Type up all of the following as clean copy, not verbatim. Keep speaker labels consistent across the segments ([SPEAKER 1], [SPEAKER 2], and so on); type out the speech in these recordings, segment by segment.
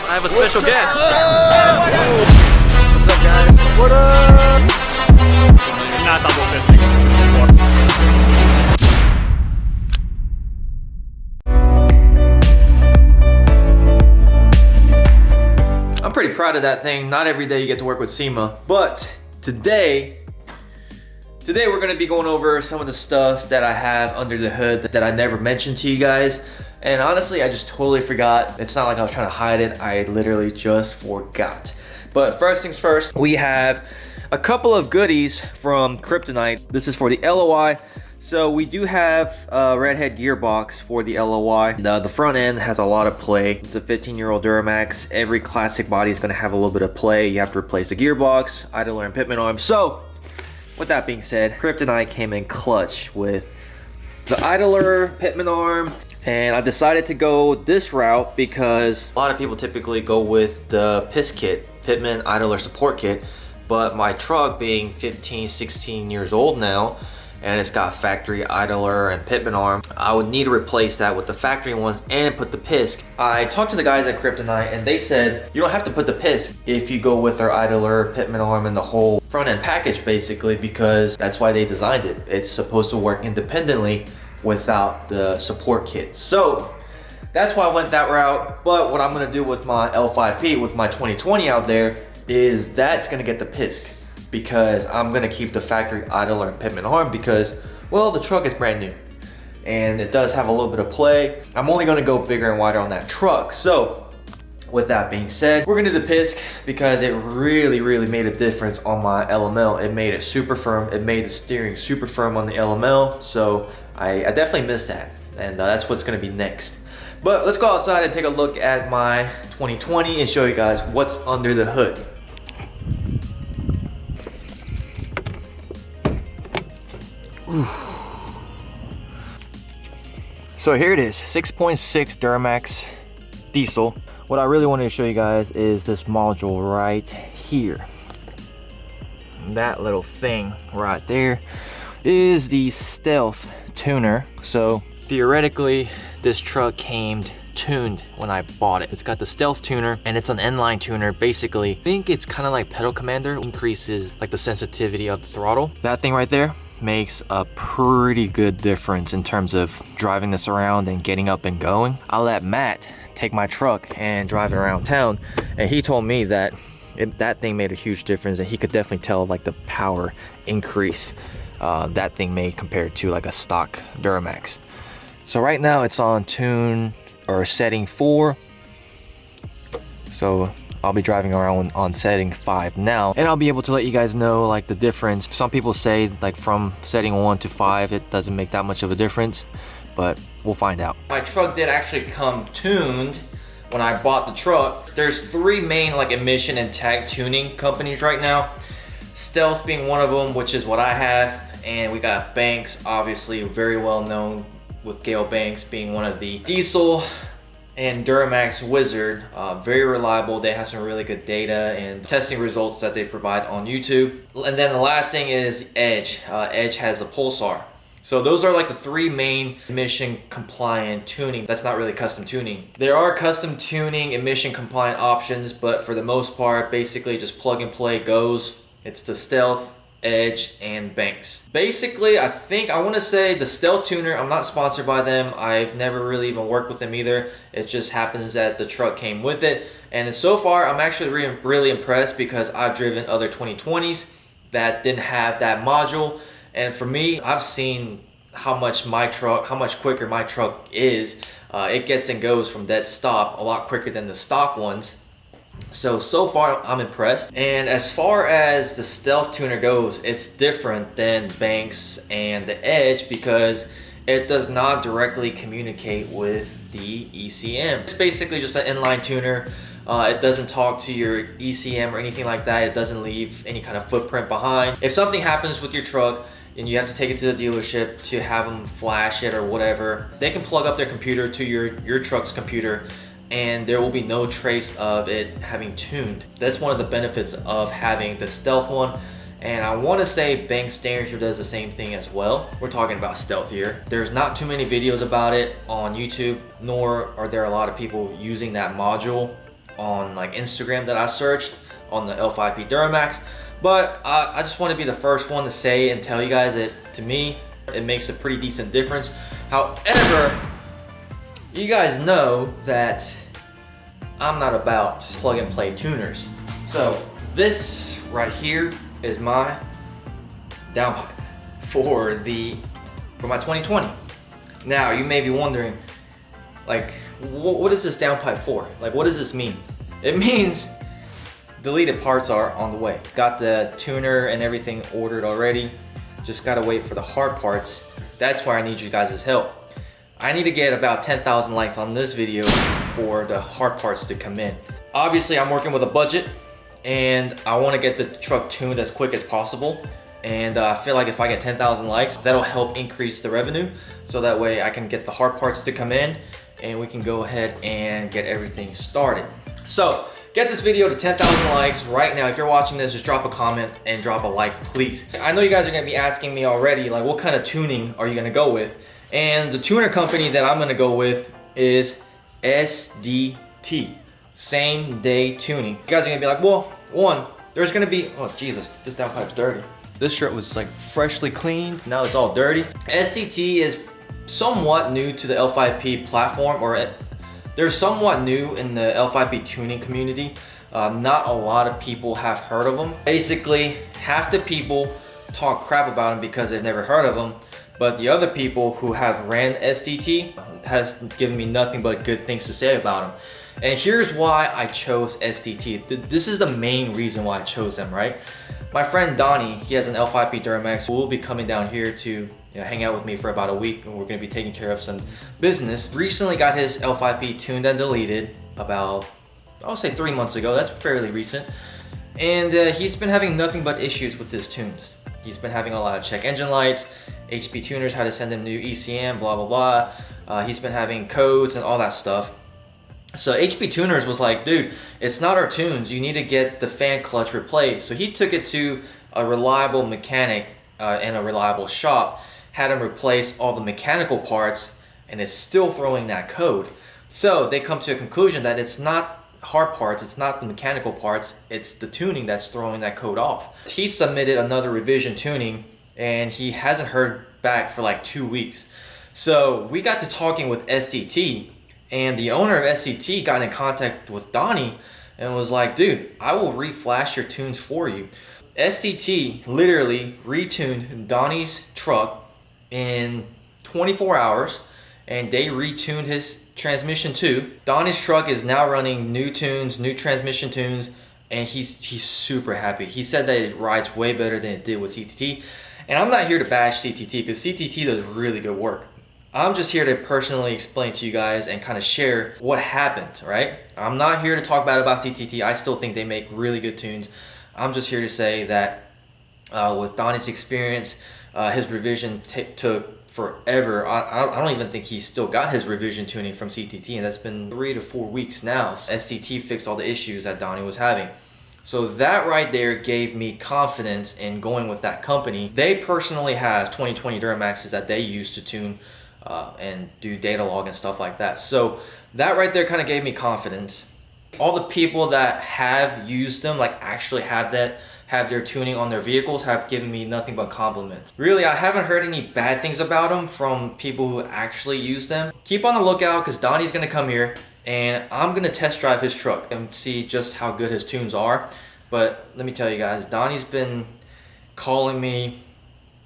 [SPEAKER 1] I have a special guest.
[SPEAKER 2] What's up, guys? What up?
[SPEAKER 1] Not double fisting.
[SPEAKER 2] I'm pretty proud of that thing. Not every day you get to work with SEMA, but today we're gonna be going over some of the stuff that I have under the hood that I never mentioned to you guys. And honestly, I just totally forgot. It's not like I was trying to hide it. I literally just forgot. But first things first, we have a couple of goodies from Kryptonite. This is for the LOI. So we do have a redhead gearbox for the LOI. The front end has a lot of play. It's a 15-year-old Duramax. Every classic body is gonna have a little bit of play. You have to replace the gearbox, idler, and pitman arm. So with that being said, Kryptonite came in clutch with the idler, pitman arm, and I decided to go this route because a lot of people typically go with the PIS kit, pitman, idler, support kit, but my truck being 15, 16 years old now, and it's got factory idler and pitman arm, I would need to replace that with the factory ones and put the PIS. I talked to the guys at Kryptonite and they said you don't have to put the PIS if you go with their idler, pitman arm, and the whole front end package basically, because that's why they designed it. It's supposed to work independently without the support kit. So that's why I went that route. But what I'm gonna do with my L5P, with my 2020 out there, is that's gonna get the PIS, because I'm gonna keep the factory idler and pitman arm because, well, the truck is brand new and it does have a little bit of play. I'm only gonna go bigger and wider on that truck. So with that being said, we're gonna do the PIS because it really made a difference on my LML. It made it super firm. It made the steering super firm on the LML. So I definitely missed that, and that's what's gonna be next. But let's go outside and take a look at my 2020 and show you guys what's under the hood. So here it is, 6.6 Duramax diesel. What I really wanted to show you guys is this module right here. That little thing right there is the Stealth tuner. So theoretically, this truck came tuned when I bought it. It's got the Stealth tuner and it's an inline tuner. Basically, I think it's kind of like pedal commander, increases like the sensitivity of the throttle. That thing right there makes a pretty good difference in terms of driving this around and getting up and going. I let Matt take my truck and drive it around town, and he told me that that thing made a huge difference, and he could definitely tell like the power increase that thing made compared to like a stock Duramax. So right now it's on tune or setting 4. So I'll be driving around on setting 5 now, and I'll be able to let you guys know like the difference. Some people say like from setting 1 to 5 it doesn't make that much of a difference, but we'll find out. My truck did actually come tuned when I bought the truck. There's 3 main like emission and tag tuning companies right now. Stealth being one of them, which is what I have, and we got Banks, obviously very well known, with Gale Banks being one of the diesel, and Duramax Wizard, very reliable. They have some really good data and testing results that they provide on YouTube. And then the last thing is Edge. Edge has a Pulsar. So those are like the 3 main emission compliant tuning. That's not really custom tuning. There are custom tuning emission compliant options, but for the most part, basically just plug and play goes. It's the Stealth, Edge, and Banks. Basically, I want to say the Stealth tuner, I'm not sponsored by them. I've never really even worked with them either. It just happens that the truck came with it. And so far, I'm actually really impressed because I've driven other 2020s that didn't have that module. And for me, I've seen how much quicker my truck is. It gets and goes from dead stop a lot quicker than the stock ones. So far I'm impressed. And as far as the Stealth tuner goes, it's different than Banks and the Edge because it does not directly communicate with the ECM. It's basically just an inline tuner. It doesn't talk to your ECM or anything like that. It doesn't leave any kind of footprint behind. If something happens with your truck and you have to take it to the dealership to have them flash it or whatever, they can plug up their computer to your truck's computer and there will be no trace of it having tuned. That's one of the benefits of having the Stealth one. And I want to say Banks Derringer does the same thing as well. We're talking about Stealth here. There's not too many videos about it on YouTube, nor are there a lot of people using that module. on like Instagram that I searched on the L5P Duramax. But I just want to be the first one to say and tell you guys that to me, it makes a pretty decent difference. However, you guys know that I'm not about plug and play tuners. So this right here is my downpipe for my 2020. Now you may be wondering, like, what is this downpipe for? Like, what does this mean? It means deleted parts are on the way. Got the tuner and everything ordered already. Just gotta wait for the hard parts. That's where I need you guys' help. I need to get about 10,000 likes on this video for the hard parts to come in. Obviously, I'm working with a budget and I wanna get the truck tuned as quick as possible. And I feel like if I get 10,000 likes, that'll help increase the revenue. So that way I can get the hard parts to come in and we can go ahead and get everything started. So get this video to 10,000 likes right now. If you're watching this, just drop a comment and drop a like, please. I know you guys are gonna be asking me already, like, what kind of tuning are you gonna go with? And the tuner company that I'm gonna go with is SDT, same day tuning. You guys are gonna be like, well, one, there's gonna be, oh Jesus, this downpipe's dirty. This shirt was like freshly cleaned, now it's all dirty. SDT is somewhat new to the L5P platform, or they're somewhat new in the L5P tuning community. Not a lot of people have heard of them. Basically, half the people talk crap about them because they've never heard of them, but the other people who have ran SDT has given me nothing but good things to say about them. And here's why I chose SDT. This is the main reason why I chose them, right? My friend Donnie, he has an L5P Duramax, who will be coming down here to hang out with me for about a week, and we're gonna be taking care of some business. Recently got his L5P tuned and deleted about, I'll say 3 months ago. That's fairly recent. And he's been having nothing but issues with his tunes. He's been having a lot of check engine lights, HP tuners had to send him new ECM, blah, blah, blah. He's been having codes and all that stuff. So HP Tuners was like, dude, it's not our tunes. You need to get the fan clutch replaced. So he took it to a reliable mechanic and a reliable shop, had him replace all the mechanical parts, and is still throwing that code. So they come to a conclusion that it's not hard parts, it's not the mechanical parts, it's the tuning that's throwing that code off. He submitted another revision tuning and he hasn't heard back for like 2 weeks. So we got to talking with SDT, and the owner of SDT got in contact with Donnie and was like, dude, I will reflash your tunes for you. SDT literally retuned Donnie's truck in 24 hours, and they retuned his transmission too. Donnie's truck is now running new tunes, new transmission tunes, and he's super happy. He said that it rides way better than it did with CTT. And I'm not here to bash CTT because CTT does really good work. I'm just here to personally explain to you guys and kind of share what happened, right? I'm not here to talk bad about CTT. I still think they make really good tunes. I'm just here to say that with Donnie's experience, his revision took forever. I don't even think he's still got his revision tuning from CTT, and that's been 3 to 4 weeks now. STT fixed all the issues that Donnie was having. So that right there gave me confidence in going with that company. They personally have 2020 Duramaxes that they use to tune and do data log and stuff like that. So that right there kind of gave me confidence. All the people that have used them, like actually have their tuning on their vehicles, have given me nothing but compliments. Really, I haven't heard any bad things about them from people who actually use them. Keep on the lookout because Donnie's gonna come here and I'm gonna test drive his truck and see just how good his tunes are. But let me tell you guys, Donnie's been calling me,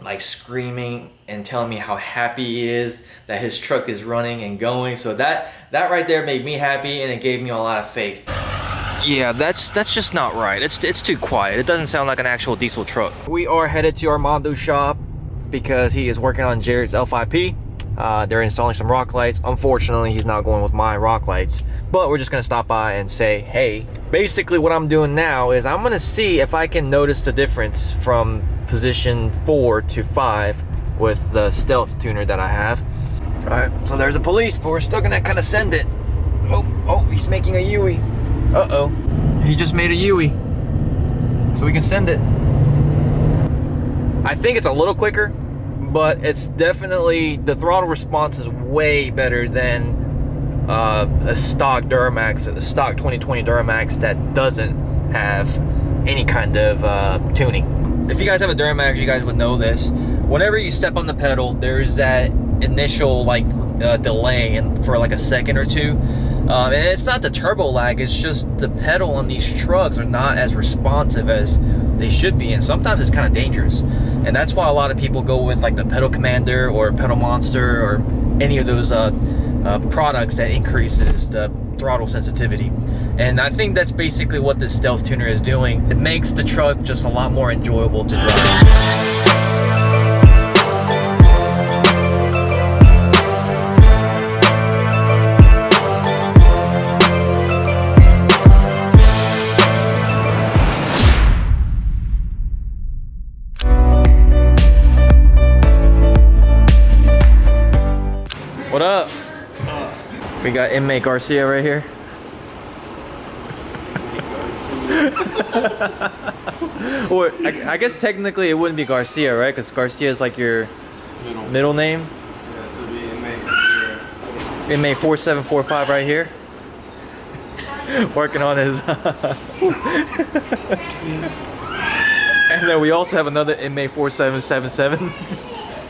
[SPEAKER 2] like screaming and telling me how happy he is that his truck is running and going. So that right there made me happy, and it gave me a lot of faith. Yeah, that's just not right. It's too quiet. It doesn't sound like an actual diesel truck. We are headed to Armando's shop because he is working on Jared's L5P. They're installing some rock lights. Unfortunately, he's not going with my rock lights, but we're just gonna stop by and say hey. Basically what I'm doing now is I'm gonna see if I can notice the difference from position 4 to 5 with the stealth tuner that I have. All right, so there's the police, but we're still gonna kind of send it. Oh, he's making a U-ey. Uh-oh, he just made a U-ey, so we can send it. I think it's a little quicker, but it's definitely, the throttle response is way better than a stock Duramax, a stock 2020 Duramax that doesn't have any kind of tuning. If you guys have a Duramax, you guys would know this. Whenever you step on the pedal, there's that initial like delay and for like a second or two. And it's not the turbo lag, it's just the pedal on these trucks are not as responsive as they should be, and sometimes it's kind of dangerous. And that's why a lot of people go with like the Pedal Commander or Pedal Monster or any of those products that increases the throttle sensitivity. And I think that's basically what this Stealth Tuner is doing. It makes the truck just a lot more enjoyable to drive. What up? We got inmate Garcia right here. Or I guess technically it wouldn't be Garcia, right? Because Garcia is like your middle name.
[SPEAKER 3] Yeah, so it'd be inmate
[SPEAKER 2] Inmate 4745 right here. Working on his. And then we also have another inmate 4777.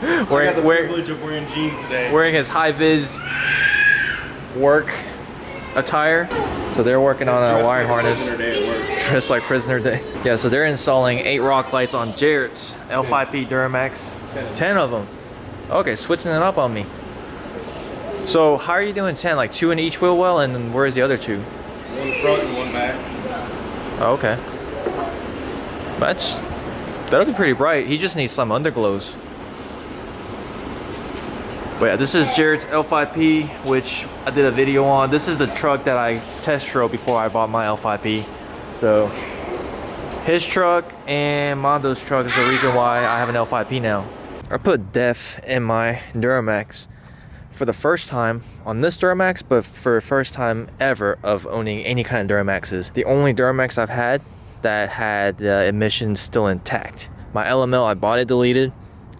[SPEAKER 3] I got the privilege of wearing jeans today.
[SPEAKER 2] Wearing his high-vis work attire. So they're working on a wiring harness. Dressed like prisoner day. Yeah, so they're installing 8 rock lights on Jarrett's L5P Duramax. 10 of them. Okay, switching it up on me. So how are you doing 10? Like 2 in each wheel well, and then where's the other 2?
[SPEAKER 3] One front and one back.
[SPEAKER 2] Oh, okay. That'll be pretty bright. He just needs some underglows. But yeah, this is Jarrett's L5P, which I did a video on. This is the truck that I test drove before I bought my L5P. So his truck and Mondo's truck is the reason why I have an L5P now. I put DEF in my Duramax for the first time on this Duramax, but for the first time ever of owning any kind of Duramaxes. The only Duramax I've had that had emissions still intact. My LML, I bought it deleted,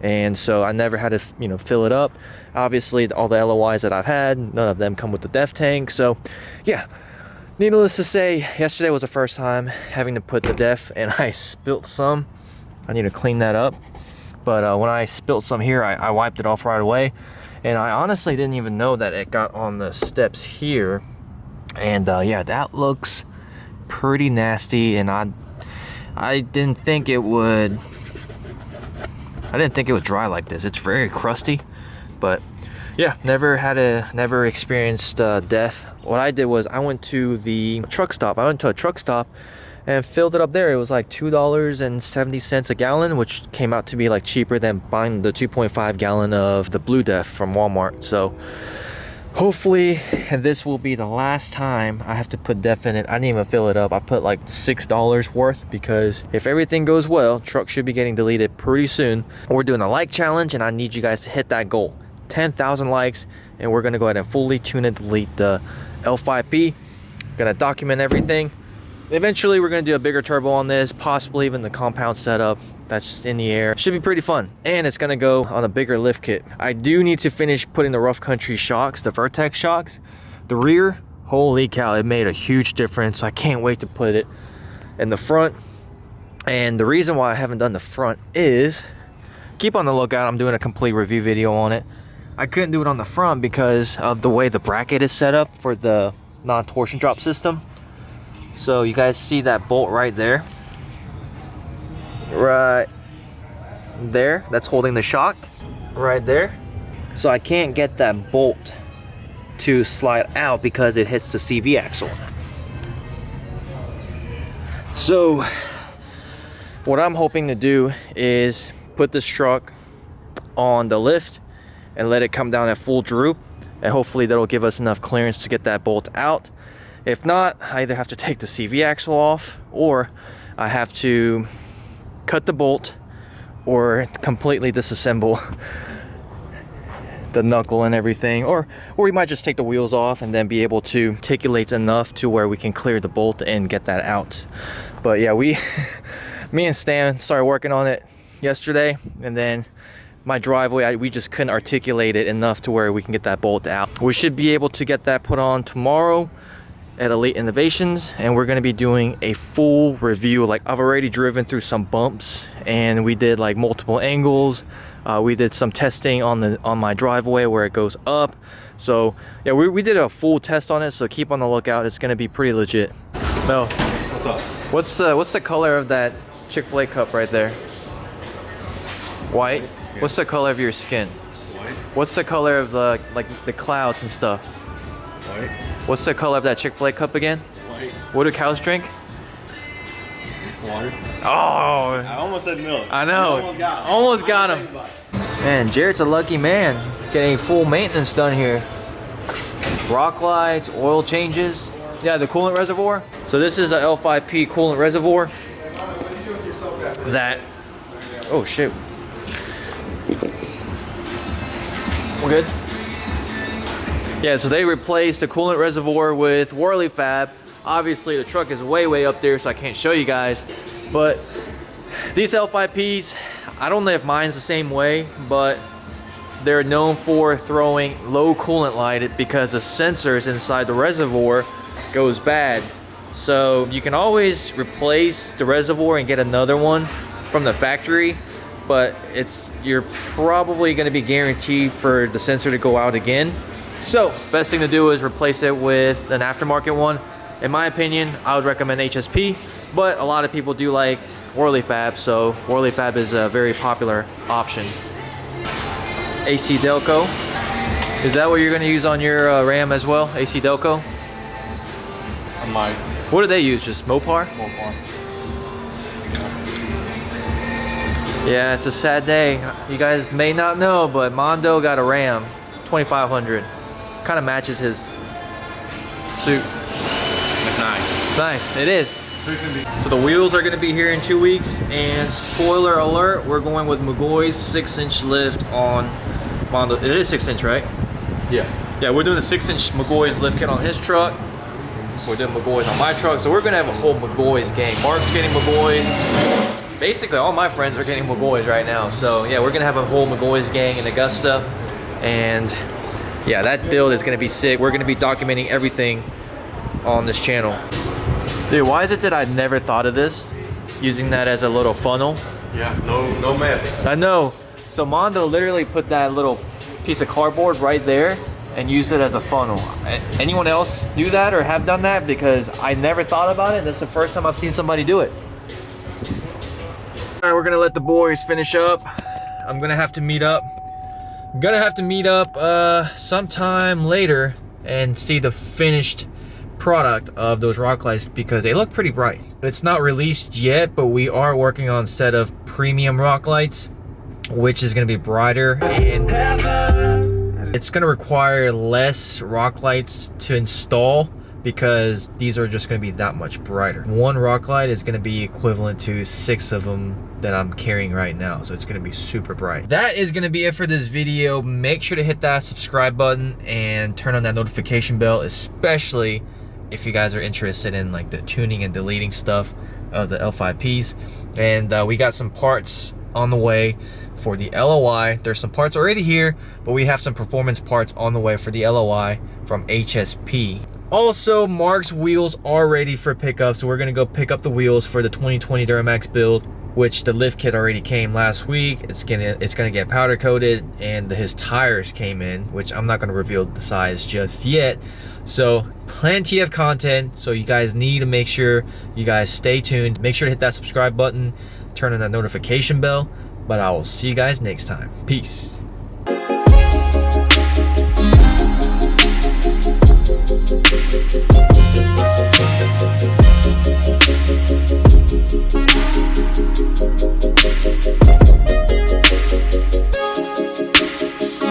[SPEAKER 2] and so I never had to, fill it up. Obviously, all the LOIs that I've had, none of them come with the DEF tank. So, yeah, needless to say, yesterday was the first time having to put the DEF, and I spilt some. I need to clean that up. But when I spilt some here, I wiped it off right away. And I honestly didn't even know that it got on the steps here. And yeah, that looks pretty nasty. And I didn't think it would. I didn't think it would dry like this. It's very crusty. But yeah, never experienced DEF. What I did was I went to the truck stop. I went to a truck stop and filled it up there. It was like $2.70 a gallon, which came out to be like cheaper than buying the 2.5 gallon of the Blue DEF from Walmart. So hopefully this will be the last time I have to put DEF in it. I didn't even fill it up. I put like $6 worth, because if everything goes well, truck should be getting deleted pretty soon. We're doing a like challenge, and I need you guys to hit that goal. 10,000 likes, and we're gonna go ahead and fully tune and delete the L5P. Gonna document everything. Eventually we're gonna do a bigger turbo on this, possibly even the compound setup that's just in the air. Should be pretty fun, and it's gonna go on a bigger lift kit. I do need to finish putting the Rough Country shocks, the Vertex shocks. The rear, holy cow, it made a huge difference. I can't wait to put it in the front. And the reason why I haven't done the front is, keep on the lookout, I'm doing a complete review video on it. I couldn't do it on the front because of the way the bracket is set up for the non-torsion drop system. So you guys see that bolt right there? Right there, that's holding the shock right there. So I can't get that bolt to slide out because it hits the CV axle. So what I'm hoping to do is put this truck on the lift and let it come down at full droop, and hopefully that'll give us enough clearance to get that bolt out. If not, I either have to take the CV axle off, or I have to cut the bolt or completely disassemble the knuckle and everything, or we might just take the wheels off and then be able to articulate enough to where we can clear the bolt and get that out. But yeah, me and Stan started working on it yesterday, and then my driveway, we just couldn't articulate it enough to where we can get that bolt out. We should be able to get that put on tomorrow at Elite Innovations, and we're going to be doing a full review. Like, I've already driven through some bumps and we did like multiple angles. We did some testing on my driveway where it goes up. So yeah, we did a full test on it, so keep on the lookout. It's going to be pretty legit. Mel,
[SPEAKER 3] What's up?
[SPEAKER 2] what's the color of that Chick-fil-A cup right there? White.
[SPEAKER 3] Yeah.
[SPEAKER 2] What's the color of your skin?
[SPEAKER 3] White.
[SPEAKER 2] What's the color of the the clouds and stuff?
[SPEAKER 3] White.
[SPEAKER 2] What's the color of that Chick-fil-A cup again?
[SPEAKER 3] White.
[SPEAKER 2] What do cows drink?
[SPEAKER 3] Water.
[SPEAKER 2] Oh,
[SPEAKER 3] I almost said milk.
[SPEAKER 2] I know. Almost got him. Man, Jared's a lucky man getting full maintenance done here. Rock lights, oil changes. Yeah, the coolant reservoir. So this is a L5P coolant reservoir. That, oh shit. We're good? Yeah, so they replaced the coolant reservoir with Whirly Fab. Obviously the truck is way up there, so I can't show you guys. But these L5Ps, I don't know if mine's the same way, but they're known for throwing low coolant light because the sensors inside the reservoir goes bad. So you can always replace the reservoir and get another one from the factory, but you're probably going to be guaranteed for the sensor to go out again. So best thing to do is replace it with an aftermarket one. In my opinion, I would recommend HSP, but a lot of people do like Whirly Fab, so Whirly Fab is a very popular option. AC Delco. Is that what you're going to use on your Ram as well? AC Delco?
[SPEAKER 3] I might.
[SPEAKER 2] What do they use? Just Mopar?
[SPEAKER 3] Mopar.
[SPEAKER 2] Yeah, it's a sad day. You guys may not know, but Mondo got a Ram 2500. Kind of matches his suit.
[SPEAKER 3] It's nice.
[SPEAKER 2] Nice, it is. So the wheels are going to be here in 2 weeks, and spoiler alert, we're going with McGoy's 6-inch lift on Mondo. It is 6-inch, right?
[SPEAKER 3] Yeah.
[SPEAKER 2] Yeah, we're doing the 6-inch McGoy's lift kit on his truck. We're doing McGoy's on my truck, so we're going to have a whole McGoy's gang. Mark's getting McGoy's. Basically, all my friends are getting McGoy's right now. So yeah, we're going to have a whole McGoy's gang in Augusta, and yeah, that build is going to be sick. We're going to be documenting everything on this channel. Dude, why is it that I never thought of this? Using that as a little funnel.
[SPEAKER 3] Yeah, no mess.
[SPEAKER 2] I know. So Mondo literally put that little piece of cardboard right there and used it as a funnel. Anyone else do that or have done that? Because I never thought about it, and this is the first time I've seen somebody do it. All right, we're gonna let the boys finish up. I'm gonna have to meet up. Sometime later and see the finished product of those rock lights because they look pretty bright. It's not released yet, but we are working on a set of premium rock lights, which is going to be brighter, and it's going to require less rock lights to install because these are just going to be that much brighter. One rock light is going to be equivalent to 6 of them that I'm carrying right now, so it's going to be super bright. That is going to be it for this video. Make sure to hit that subscribe button and turn on that notification bell, especially if you guys are interested in like the tuning and deleting stuff of the L5Ps. And we got some parts on the way for the LOI. There's some parts already here, but we have some performance parts on the way for the LOI from HSP. Also, Mark's wheels are ready for pickup, so we're gonna go pick up the wheels for the 2020 Duramax build, which the lift kit already came last week. It's gonna get powder coated, and his tires came in, which I'm not gonna reveal the size just yet. So plenty of content, so you guys need to make sure you guys stay tuned. Make sure to hit that subscribe button, turn on that notification bell, but I will see you guys next time. Peace.